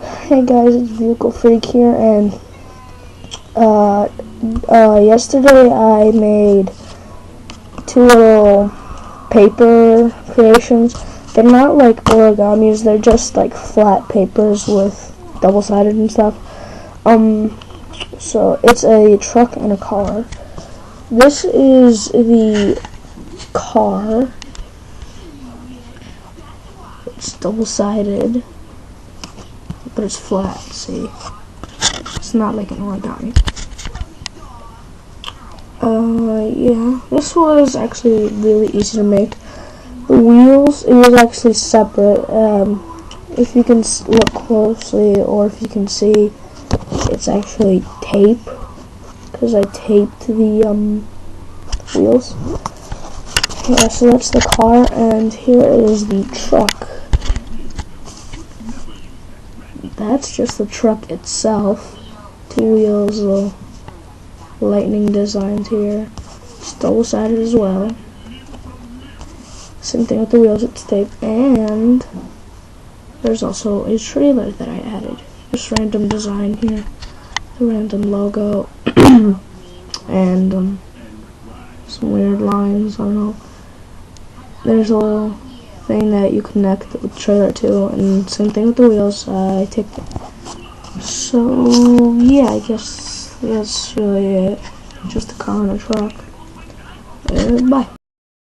Hey guys, it's Vehicle Freak here, and yesterday I made two little paper creations. They're not like origamis, they're just like flat papers with double-sided and stuff. So it's a truck and a car. This is the car. It's double-sided, but it's flat, see? It's not like an origami. Yeah, this was actually really easy to make. The wheels, it was actually separate. If you can look closely, or if you can see, it's actually tape, because I taped the wheels. Yeah, so that's the car, and here is the truck. That's just the truck itself. Two wheels, little lightning designs here. It's double-sided as well. Same thing with the wheels, it's taped. And there's also a trailer that I added. Just random design here. The random logo. And some weird lines, I don't know. There's a little thing that you connect the trailer to, and same thing with the wheels. I taped it. So yeah, I guess that's really it. Just a car and a truck. Bye.